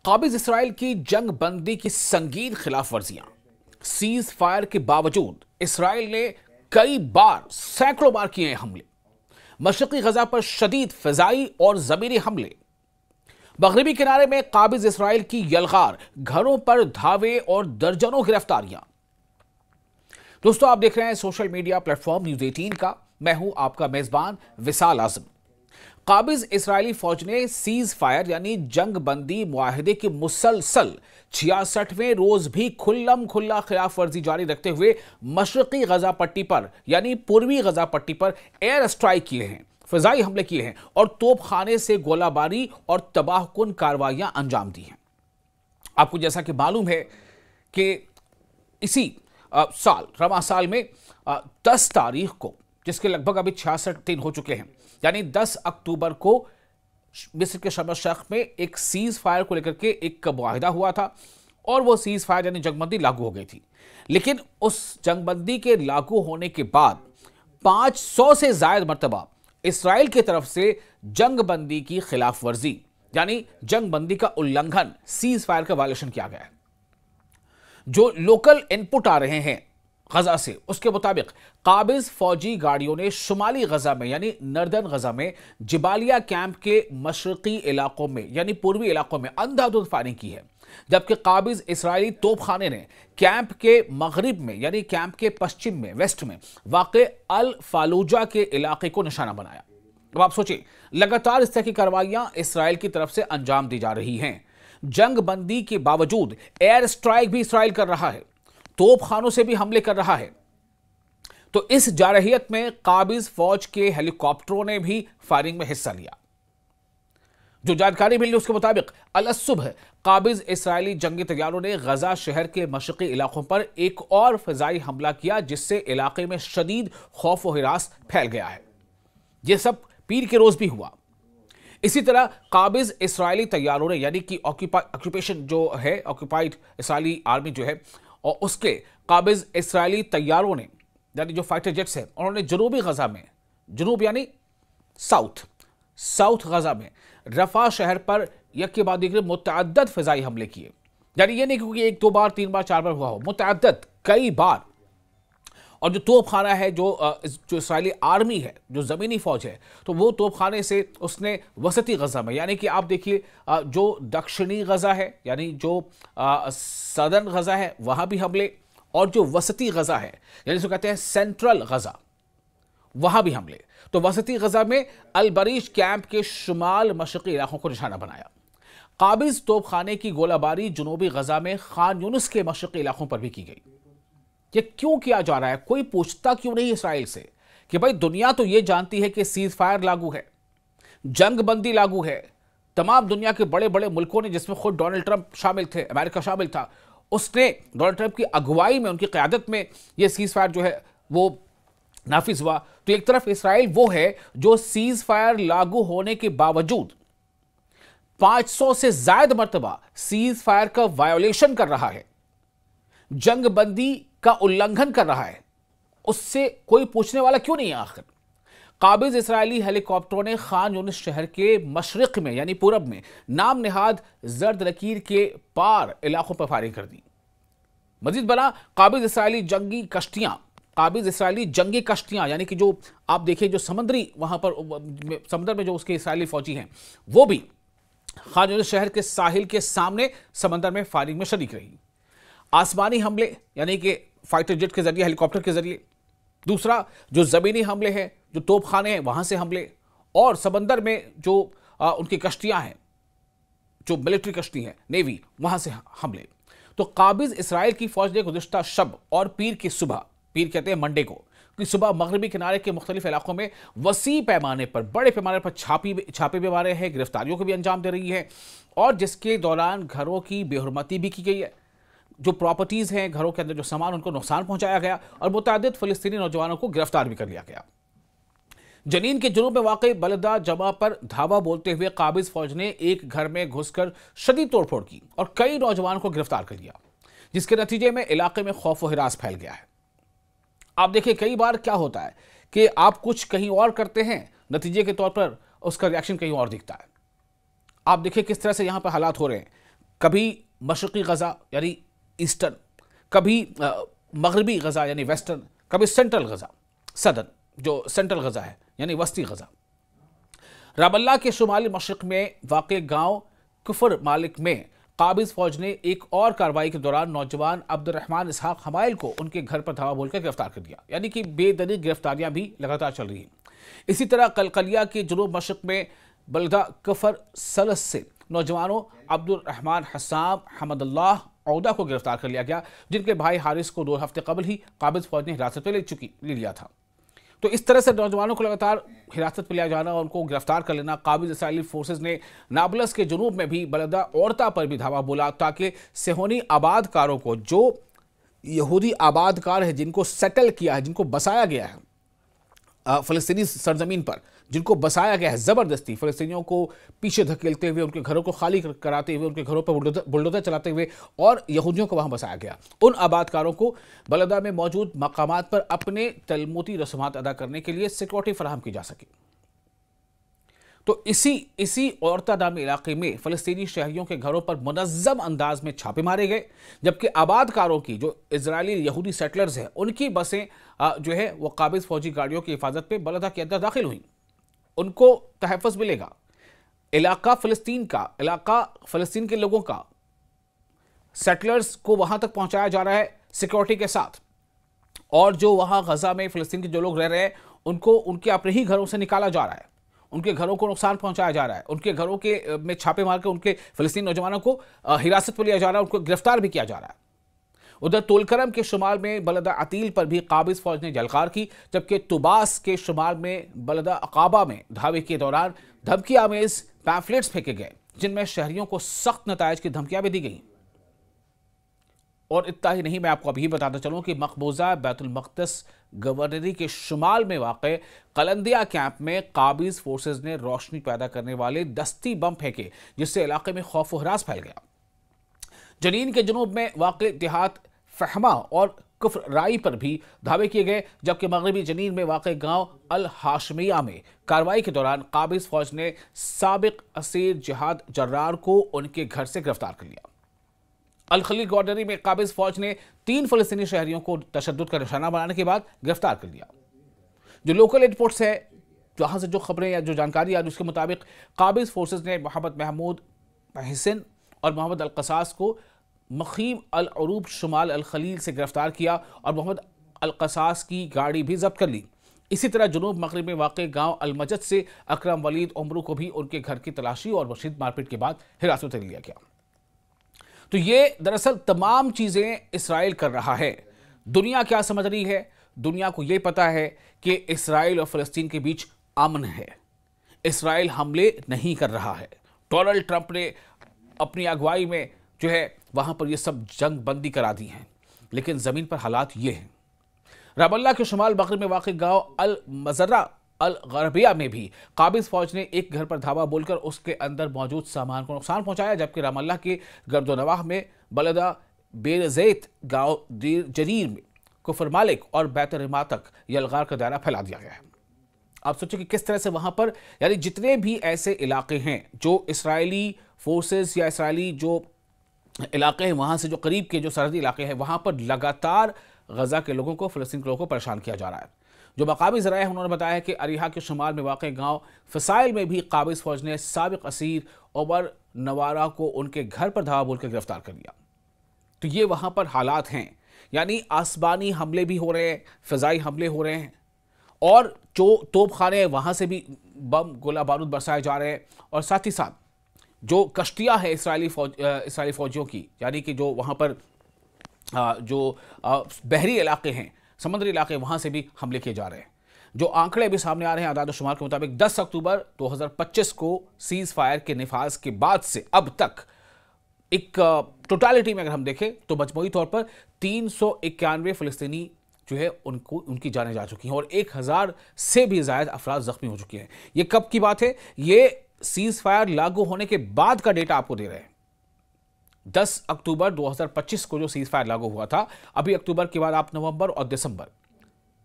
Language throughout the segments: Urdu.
قابض اسرائیل کی جنگ بندی کی سنگین خلاف ورزیاں۔ سیز فائر کے باوجود اسرائیل نے کئی بار سینکڑوں بار کیے ہیں حملے۔ مشرقی غزہ پر شدید فضائی اور زمینی حملے۔ مغربی کنارے میں قابض اسرائیل کی یلغار، گھروں پر دھاوے اور درجنوں گرفتاریاں۔ دوستو، آپ دیکھ رہے ہیں social media plate form news 18 کا۔ میں ہوں آپ کا میزبان وصال اعظم۔ قابض اسرائیلی فوج نے سیز فائر یعنی جنگ بندی معاہدے کی مسلسل 66ویں روز بھی کھلم کھلا خلاف ورزی جاری رکھتے ہوئے مشرقی غزہ پٹی پر یعنی پوروی غزہ پٹی پر ایئر اسٹرائک کیے ہیں، فضائی حملے کیے ہیں اور توپ خانے سے گولہ باری اور تباہ کن کارروائیاں انجام دی ہیں۔ آپ کو جیسا کہ معلوم ہے کہ اسی سال رواں سال میں 10 تاریخ کو، جس کے لگ بھگ ابھی 66 دن ہو چکے ہیں، یعنی 10 اکتوبر کو مصر کے شرم الشیخ میں ایک سیز فائر کو لے کر کے ایک معاہدہ ہوا تھا اور وہ سیز فائر یعنی جنگ بندی لاگو ہو گئی تھی۔ لیکن اس جنگ بندی کے لاگو ہونے کے بعد 500 سے زائد مرتبہ اسرائیل کی طرف سے جنگ بندی کی خلاف ورزی یعنی جنگ بندی کا النگھن، سیز فائر کا وائلیشن کیا گیا ہے۔ جو لوکل انپٹ آ رہے ہیں غزہ سے، اس کے مطابق قابض فوجی گاڑیوں نے شمالی غزہ میں یعنی نردن غزہ میں جبالیہ کیمپ کے مشرقی علاقوں میں یعنی پوروی علاقوں میں اندھا دھند فائرنگ کی ہے، جبکہ قابض اسرائیلی توپ خانے نے کیمپ کے مغرب میں یعنی کیمپ کے پشچم میں ویسٹ میں واقع الفالوجہ کے علاقے کو نشانہ بنایا۔ اب آپ سوچیں، لگاتار اس طرح کی کارروائیاں اسرائیل کی طرف سے انجام دی جا رہی ہیں۔ جنگ بندی کے باوجود ایئر اسٹرائک بھی اسرائیل کر رہا ہے، توپ خانوں سے بھی حملے کر رہا ہے۔ تو اس جارحیت میں قابض فوج کے ہیلی کاپٹروں نے بھی فائرنگ میں حصہ لیا۔ جو جانکاری ملی اس کے مطابق الصبح قابض اسرائیلی جنگی طیاروں نے غزہ شہر کے مشرقی علاقوں پر ایک اور فضائی حملہ کیا، جس سے علاقے میں شدید خوف و ہراس پھیل گیا ہے۔ یہ سب پیر کے روز بھی ہوا۔ اسی طرح قابض اسرائیلی طیاروں نے یعنی کہ آکوپیشن جو ہے، آکوپائیڈ اسرائیلی آرمی جو ہے، اور اس کے قابض اسرائیلی طیاروں نے یعنی جو فائٹر جیٹس ہیں، انہوں نے جنوبی غزہ میں، جنوب یعنی ساؤتھ غزہ میں رفح شہر پر یک کے بعد دیکھ متعدد فضائی حملے کیے۔ یعنی یہ نہیں کہ ایک دو بار، 3 بار، 4 بار ہوا ہو، متعدد کئی بار۔ اور جو توپ خانہ ہے، جو اسرائیلی آرمی ہے، جو زمینی فوج ہے، تو وہ توپ خانے سے اس نے وسطی غزہ میں یعنی کہ آپ دیکھیے جو دکشنی غزہ ہے یعنی جو سدرن غزہ ہے وہاں بھی حملے، اور جو وسطی غزہ ہے یعنی اس کو کہتے ہیں سینٹرل غزہ، وہاں بھی حملے۔ تو وسطی غزہ میں البریش کیمپ کے شمال مشرقی علاقوں کو نشانہ بنایا۔ قابض توپ خانے کی گولہ باری جنوبی غزہ میں خان یونس کے مشرقی علاقوں پر بھی کی گئی۔ یہ کیوں کیا جا رہا ہے؟ کوئی پوچھتا کیوں نہیں اسرائیل سے کہ بھائی دنیا تو یہ جانتی ہے کہ سیز فائر لاگو ہے، جنگ بندی لاگو ہے۔ تمام دنیا کے بڑے بڑے ملکوں نے، جس میں خود ڈونلڈ ٹرمپ شامل تھے، امریکہ شامل تھا، اس نے ڈونلڈ ٹرمپ کی اگوائی میں، ان کی قیادت میں یہ سیز فائر جو ہے وہ نافذ ہوا۔ تو ایک طرف اسرائیل وہ ہے جو سیز فائر لاگو ہونے کے باوجود 500 سے زائد مرتبہ سیز فائر کا وائیولیشن کر رہا ہے، جنگ بندی کا النگھن کر رہا ہے۔ اس سے کوئی پوچھنے والا کیوں نہیں ہے آخر؟ قابض اسرائیلی ہیلی کاپٹروں نے خان یونس شہر کے مشرق میں یعنی پورب میں نام نہاد زرد لکیر کے پار علاقوں پر فائرنگ کر دی۔ مزید برآں قابض اسرائیلی جنگی کشتیاں یعنی کہ جو آپ دیکھیں جو سمندری وہاں پر سمندر میں جو اس کے اسرائیلی فوجی ہیں، وہ بھی خان یونس شہر کے ساحل کے سامنے سمندر میں فائرنگ میں شریک رہی۔ آسمانی حملے یعنی کہ فائٹر جیٹ کے ذریعے، ہیلی کاپٹر کے ذریعے، دوسرا جو زمینی حملے ہیں، جو توپ خانے ہیں وہاں سے حملے، اور سمندر میں جو ان کی کشتیاں ہیں، جو ملٹری کشتی ہیں، نیوی، وہاں سے حملے۔ تو قابض اسرائیل کی فوج نے گزشتہ شب اور پیر کی صبح، پیر کہتے ہیں منڈے کو، کی صبح مغربی کنارے کے مختلف علاقوں میں وسیع پیمانے پر، بڑے پیمانے پر چھاپے بھی مارے ہیں، گرفتاریوں کو بھی انجام دے رہی ہے، اور جس کے دوران گھروں کی بے حرمتی بھی کی گئی ہے۔ جو پراپرٹیز ہیں، گھروں کے اندر جو سامان، ان کو نقصان پہنچایا گیا، اور متعدد فلسطینی نوجوانوں کو گرفتار بھی کر لیا گیا۔ جنین کے جنوب میں واقع بلدہ جمع پر دھاوا بولتے ہوئے قابض فوج نے ایک گھر میں گھس کر شدید توڑ پھوڑ کی اور کئی نوجوانوں کو گرفتار کر لیا، جس کے نتیجے میں علاقے میں خوف و ہراس پھیل گیا ہے۔ آپ دیکھیں کئی بار کیا ہوتا ہے کہ آپ کچھ کہیں اور کرتے ہیں، نتیجے کے طور پر اس کا ریاکشن کہیں اور دکھتا ہے۔ آپ دیکھیں کس طرح سے یہاں پر حالات ہو رہے ہیں۔ کبھی مشرقی غزہ یعنی ایسٹرن، کبھی مغربی غزہ یعنی ویسٹرن، کبھی سینٹرل غزہ صدر جو سینٹرل غزہ ہے یعنی وسطی غزہ۔ رام اللہ کے شمالی مشرق میں واقع گاؤں کفر مالک میں قابض فوج نے ایک اور کارروائی کے دوران نوجوان عبد الرحمن اسحاق حمائل کو ان کے گھر پر دھاوا بول کر گرفتار کر دیا، یعنی کہ بے دریغ گرفتاریاں بھی لگاتار چل رہی ہیں۔ اسی طرح قلقلیہ کے جنوب مشرق میں بلدہ کفر سلس سے نوجوانوں عبد الرحمن حسام حمد اللہ عودہ کو گرفتار کر لیا گیا، جن کے بھائی حارث کو 2 ہفتے قبل ہی قابض فوج نے حراست میں لے لیا تھا۔ تو اس طرح سے نوجوانوں کو لگاتار حراست میں لیا جانا اور ان کو گرفتار کر لینا، قابض اسرائیلی فورسز نے نابلس کے جنوب میں بھی بلدہ اورتا پر بھی دھاوا بولا تاکہ صہیونی آباد کاروں کو، جو یہودی آباد کار ہیں جن کو سیٹل کیا ہے، جن کو بسایا گیا ہے فلسطینی سرزمین پر، جن کو بسایا گیا ہے زبردستی، فلسطینیوں کو پیچھے دھکیلتے ہوئے، ان کے گھروں کو خالی کراتے ہوئے، ان کے گھروں پر بلڈوزر چلاتے ہوئے، اور یہودیوں کو وہاں بسایا گیا، ان آباد کاروں کو بلدہ میں موجود مقامات پر اپنے تلمودی رسومات ادا کرنے کے لیے سیکورٹی فراہم کی جا سکے۔ تو اسی اورتا نامی علاقے میں فلسطینی شہریوں کے گھروں پر منظم انداز میں چھاپے مارے گئے، جبکہ آباد کاروں کی، جو اسرائیلی یہودی سیٹلرز ہیں، ان کی بسیں جو ہے وہ قابض فوجی گاڑیوں کی حفاظت پہ بلدہ کے اندر داخل ہوئیں۔ ان کو تحفظ ملے گا، علاقہ فلسطین کا، علاقہ فلسطین کے لوگوں کا، سیٹلرز کو وہاں تک پہنچایا جا رہا ہے سیکورٹی کے ساتھ، اور جو وہاں غزہ میں فلسطین کے جو لوگ رہ رہے ہیں ان کو ان کے اپنے ہی گھروں سے نکالا جا رہا ہے، ان کے گھروں کو نقصان پہنچایا جا رہا ہے، ان کے گھروں کے میں چھاپے مار کے ان کے فلسطین نوجوانوں کو حراست میں لیا جا رہا ہے، ان کو گرفتار بھی کیا جا رہا ہے۔ ادھر طولکرم کے شمال میں بلدہ عتیل پر بھی قابض فوج نے جلقار کی، جبکہ طوباس کے شمال میں بلدہ عقابہ میں دھاوے کے دوران دھمکی آمیز پیمفلیٹس پھینکے گئے، جن میں شہریوں کو سخت نتائج کی دھمکیاں بھی دی گئیں۔ اور اتنا ہی نہیں، میں آپ کو ابھی بتاتا چلوں کہ مقبوضہ بیت المقدس گورنری کے شمال میں واقع قلندیہ کیمپ میں قابض فورسز نے روشنی پیدا کرنے والے دستی بم پھینکے، جس سے علاقے میں خوف و ہراس پھیل گیا۔ جنین کے جنوب میں واقع دیہات فہمہ اور کفر رائی پر بھی دھاوے کیے گئے، جبکہ مغربی جنین میں واقع گاؤں الہاشمیہ میں کارروائی کے دوران قابض فوج نے سابق اسیر جہاد جرار کو ان کے گھر سے گرفتار کر لیا۔ الخلیل گورنری میں قابض فوج نے 3 فلسطینی شہریوں کو تشدد کا نشانہ بنانے کے بعد گرفتار کر لیا۔ جو لوکل ایئرپورٹس ہے، جہاں سے جو خبریں یا جو جانکاری آ رہی، اس کے مطابق قابض فورسز نے محمد محمود محسن اور محمد القصاص کو مخیم العروب شمال الخلیل سے گرفتار کیا اور محمد القصاص کی گاڑی بھی ضبط کر لی۔ اسی طرح جنوب مغرب میں واقع گاؤں المجد سے اکرم ولید عمرو کو بھی ان کے گھر کی تلاشی اور شدید مارپیٹ کے بعد حراست میں لیا گیا۔ تو یہ دراصل تمام چیزیں اسرائیل کر رہا ہے۔ دنیا کیا سمجھ رہی ہے؟ دنیا کو یہ پتا ہے کہ اسرائیل اور فلسطین کے بیچ امن ہے، اسرائیل حملے نہیں کر رہا ہے۔ ڈونلڈ ٹرمپ نے اپنی اگوائی میں جو ہے وہاں پر یہ سب جنگ بندی کرا دی ہیں، لیکن زمین پر حالات یہ ہیں۔ رام اللہ کے شمال مغرب میں واقع گاؤں المزرہ الغربیہ میں بھی قابض فوج نے ایک گھر پر دھاوا بول کر اس کے اندر موجود سامان کو نقصان پہنچایا، جبکہ رام اللہ کے گرد و نواح میں بلدہ بیر زیت گاؤں دیر جریر میں کفر مالک اور بیت رما تک یلغار کا دائرہ پھیلا دیا گیا ہے۔ آپ سوچیں کہ کس طرح سے وہاں پر، یعنی جتنے بھی ایسے علاقے ہیں جو اسرائیلی فورسز یا اسرائیلی جو علاقے ہیں وہاں سے جو قریب کے جو سرحدی علاقے ہیں، وہاں پر لگاتار غزہ کے لوگوں کو، فلسطین کے لوگوں کو پریشان کیا جا رہا ہے۔ جو مقامی ذرائع ہیں انہوں نے بتایا کہ اریحا کے شمال میں واقع گاؤں فسائل میں بھی قابض فوج نے سابق اسیر عمر نوارہ کو ان کے گھر پر دھاوا بول کر گرفتار کر لیا۔ تو یہ وہاں پر حالات ہیں، یعنی آسمانی حملے بھی ہو رہے ہیں، فضائی حملے ہو رہے ہیں، اور جو توپ خانے ہیں وہاں سے بھی بم گولہ بارود برسائے جا رہے ہیں، اور ساتھ ہی ساتھ جو کشتیاں ہیں اسرائیلی فوجیوں کی، یعنی کہ جو وہاں پر جو بحری علاقے ہیں، سمندری علاقے، وہاں سے بھی حملے کیے جا رہے ہیں۔ جو آنکڑے بھی سامنے آ رہے ہیں اعداد و شمار کے مطابق 10 اکتوبر 2025 کو سیز فائر کے نفاذ کے بعد سے اب تک ایک ٹوٹالٹی میں اگر ہم دیکھیں تو مجموعی طور پر 391 فلسطینی جو ہے ان کی جانیں جا چکی ہیں، اور 1000 سے بھی زائد افراد زخمی ہو چکے ہیں۔ یہ کب کی بات ہے؟ یہ سیز فائر لاگو ہونے کے بعد کا ڈیٹا آپ کو دے رہے ہیں۔ 10 اکتوبر 2025 کو جو سیز فائر لاگو ہوا تھا، ابھی اکتوبر کے بعد آپ نومبر اور دسمبر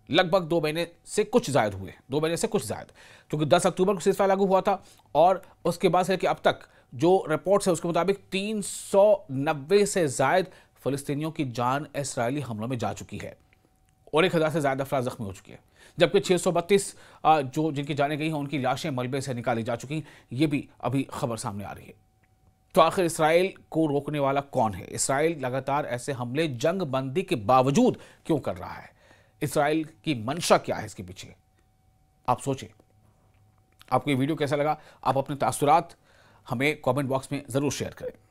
لگ بھگ 2 مہینے سے کچھ زائد ہوئے، 2 مہینے سے کچھ زائد، کیونکہ 10 اکتوبر کو سیز فائر لاگو ہوا تھا، اور اس کے بعد سے کہ اب تک جو رپورٹس ہے اس کے مطابق 390 سے زائد فلسطینیوں کی جان اسرائیلی حملوں میں جا چکی ہے اور 1000 سے زائد افراد زخمی ہو چکے ہیں، جبکہ 632 جن کی جانیں گئی ہیں ان کی لاشیں ملبے سے نکالی جا چکی ہیں۔ یہ بھی ابھی خبر سامنے آ رہی ہے۔ تو آخر اسرائیل کو روکنے والا کون ہے؟ اسرائیل لگاتار ایسے حملے جنگ بندی کے باوجود کیوں کر رہا ہے؟ اسرائیل کی منشا کیا ہے اس کے پیچھے؟ آپ سوچیں۔ آپ کو یہ ویڈیو کیسا لگا؟ آپ اپنے تاثرات ہمیں کامنٹ باکس میں ضرور شیئر کریں۔